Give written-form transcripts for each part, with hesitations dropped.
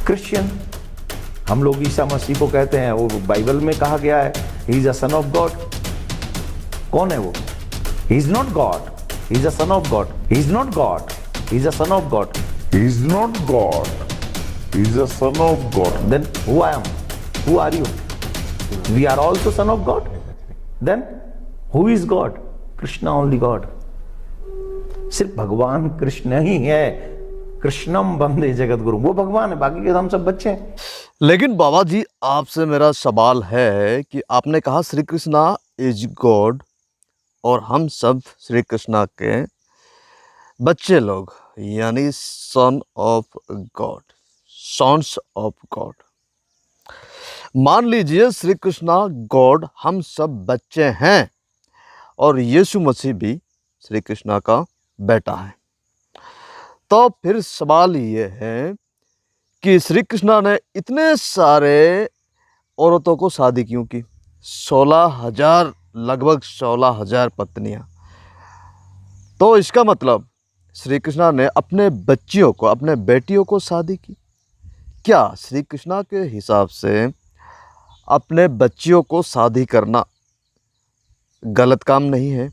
Christian, हम लोग ईसा मसीह को कहते हैं, वो बाइबल में कहा गया है he is a sun of God. कौन है वो? He is not God, he is a sun of God. He is not God, he is a sun of God. He is not God. He is a son of God. Then who I am? Who are you? We are also son of God. Then who is God? Krishna only God. सिर्फ भगवान कृष्ण ही है। कृष्णम वंदे जगत गुरु, वो भगवान है, बाकी के हम सब बच्चे हैं। लेकिन बाबा जी, आपसे मेरा सवाल है कि आपने कहा श्री कृष्णा इज गॉड और हम सब श्री कृष्णा के बच्चे लोग, यानी son of God, sons of God. मान लीजिए श्री कृष्णा गॉड, हम सब बच्चे हैं और यीशु मसीह भी श्री कृष्णा का बेटा है। तो फिर सवाल ये है कि श्री कृष्णा ने इतने सारे औरतों को शादी क्यों की? 16,000, लगभग 16,000 पत्नियां। तो इसका मतलब श्री कृष्णा ने अपने बच्चियों को, अपने बेटियों को शादी की। क्या श्री कृष्णा के हिसाब से अपने बच्चियों को शादी करना गलत काम नहीं है?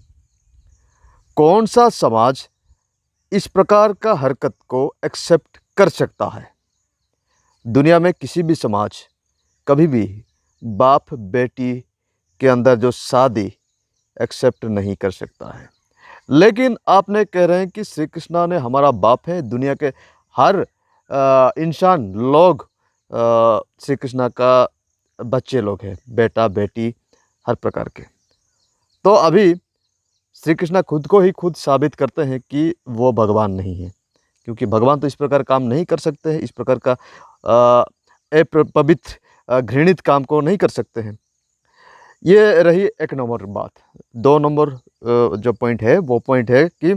कौन सा समाज इस प्रकार का हरकत को एक्सेप्ट कर सकता है? दुनिया में किसी भी समाज कभी भी बाप बेटी के अंदर जो शादी एक्सेप्ट नहीं कर सकता है। लेकिन आपने कह रहे हैं कि श्री कृष्णा ने हमारा बाप है, दुनिया के हर इंसान लोग श्री कृष्णा का बच्चे लोग हैं, बेटा बेटी हर प्रकार के। तो अभी श्री कृष्णा खुद को ही खुद साबित करते हैं कि वो भगवान नहीं है, क्योंकि भगवान तो इस प्रकार काम नहीं कर सकते हैं, इस प्रकार का पवित्र घृणित काम को नहीं कर सकते हैं। ये रही एक नंबर बात। 2 नंबर जो पॉइंट है वो पॉइंट है कि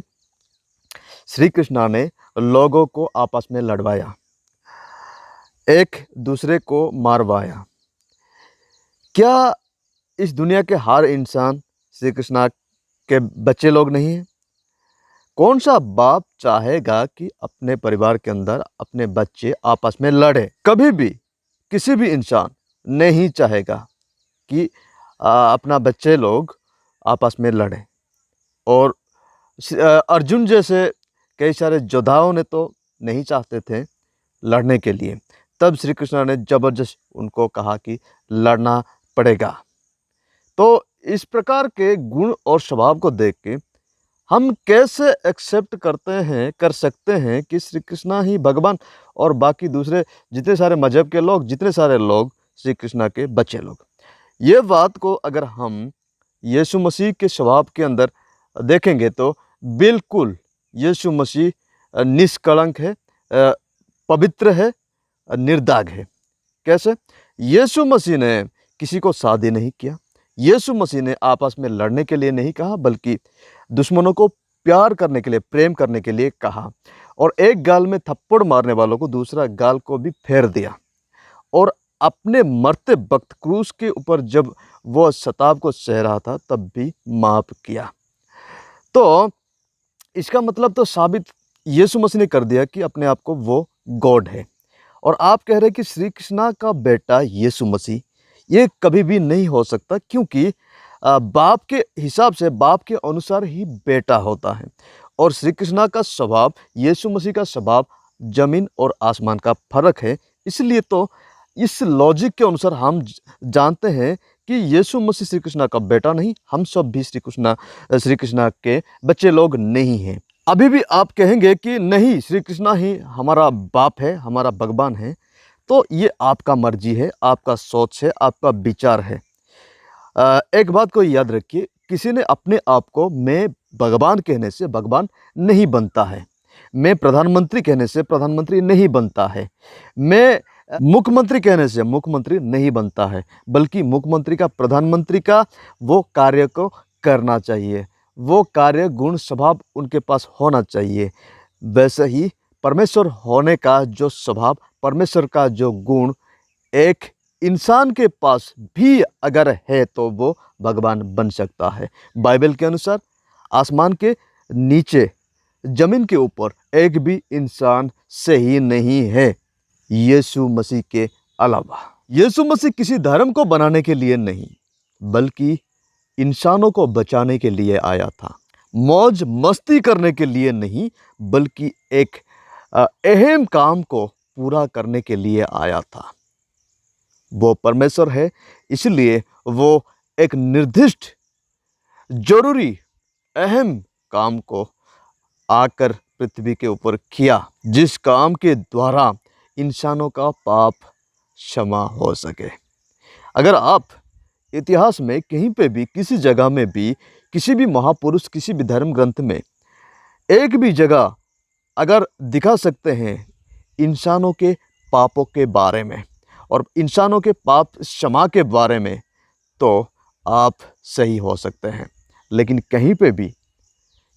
श्री कृष्णा ने लोगों को आपस में लड़वाया, एक दूसरे को मारवाया। क्या इस दुनिया के हर इंसान श्री कृष्णा के बच्चे लोग नहीं हैं? कौन सा बाप चाहेगा कि अपने परिवार के अंदर अपने बच्चे आपस में लड़े? कभी भी किसी भी इंसान नहीं चाहेगा कि अपना बच्चे लोग आपस में लड़ें। और अर्जुन जैसे कई सारे योद्धाओं ने तो नहीं चाहते थे लड़ने के लिए, तब श्री कृष्ण ने जबरदस्त उनको कहा कि लड़ना पड़ेगा। तो इस प्रकार के गुण और स्वभाव को देख के हम कैसे एक्सेप्ट कर सकते हैं कि श्री कृष्णा ही भगवान और बाकी दूसरे जितने सारे मजहब के लोग, जितने सारे लोग श्री कृष्णा के बच्चे लोग। ये बात को अगर हम यीशु मसीह के स्वभाव के अंदर देखेंगे तो बिल्कुल यीशु मसीह निष्कलंक है, पवित्र है, निर्दाग है। कैसे? यीशु मसीह ने किसी को शादी नहीं किया, यीशु मसीह ने आपस में लड़ने के लिए नहीं कहा, बल्कि दुश्मनों को प्यार करने के लिए, प्रेम करने के लिए कहा। और एक गाल में थप्पड़ मारने वालों को दूसरा गाल को भी फेर दिया। और अपने मरते वक्त क्रूस के ऊपर जब वो सताव को सह रहा था तब भी माफ किया। तो इसका मतलब तो साबित यीशु मसीह ने कर दिया कि अपने आप को वो गॉड है। और आप कह रहे हैं कि श्री कृष्णा का बेटा यीशु मसीह, ये कभी भी नहीं हो सकता, क्योंकि बाप के हिसाब से, बाप के अनुसार ही बेटा होता है। और श्री कृष्णा का स्वभाव, यीशु मसीह का स्वभाव जमीन और आसमान का फर्क है। इसलिए तो इस लॉजिक के अनुसार हम जानते हैं कि यीशु मसीह श्री कृष्णा का बेटा नहीं, हम सब भी श्री कृष्णा के बच्चे लोग नहीं हैं। अभी भी आप कहेंगे कि नहीं, श्री कृष्णा ही हमारा बाप है, हमारा भगवान है। तो ये आपका मर्जी है, आपका सोच है, आपका विचार है। एक बात को याद रखिए, किसी ने अपने आप को मैं भगवान कहने से भगवान नहीं बनता है, मैं प्रधानमंत्री कहने से प्रधानमंत्री नहीं बनता है, मैं मुख्यमंत्री कहने से मुख्यमंत्री नहीं बनता है, बल्कि मुख्यमंत्री का, प्रधानमंत्री का वो कार्य को करना चाहिए, वो कार्य गुण स्वभाव उनके पास होना चाहिए। वैसे ही परमेश्वर होने का जो स्वभाव, परमेश्वर का जो गुण एक इंसान के पास भी अगर है तो वो भगवान बन सकता है। बाइबल के अनुसार आसमान के नीचे, जमीन के ऊपर एक भी इंसान सही नहीं है। यीशु मसीह के अलावा। यीशु मसीह किसी धर्म को बनाने के लिए नहीं, बल्कि इंसानों को बचाने के लिए आया था। मौज मस्ती करने के लिए नहीं, बल्कि एक अहम काम को पूरा करने के लिए आया था। वो परमेश्वर है, इसलिए वो एक निर्दिष्ट जरूरी अहम काम को आकर पृथ्वी के ऊपर किया, जिस काम के द्वारा इंसानों का पाप क्षमा हो सके। अगर आप इतिहास में कहीं पे भी, किसी जगह में भी, किसी भी महापुरुष, किसी भी धर्म ग्रंथ में एक भी जगह अगर दिखा सकते हैं इंसानों के पापों के बारे में और इंसानों के पाप क्षमा के बारे में, तो आप सही हो सकते हैं। लेकिन कहीं पे भी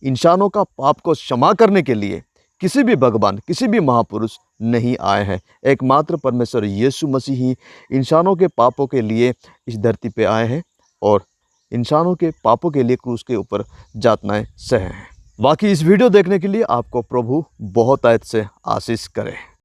इंसानों का पाप को क्षमा करने के लिए किसी भी भगवान, किसी भी महापुरुष नहीं आए हैं। एकमात्र परमेश्वर यीशु मसीह ही इंसानों के पापों के लिए इस धरती पे आए हैं और इंसानों के पापों के लिए क्रूस के ऊपर यातनाएं सहे हैं। बाकी इस वीडियो देखने के लिए आपको प्रभु बहुत आयत से आशीष करे।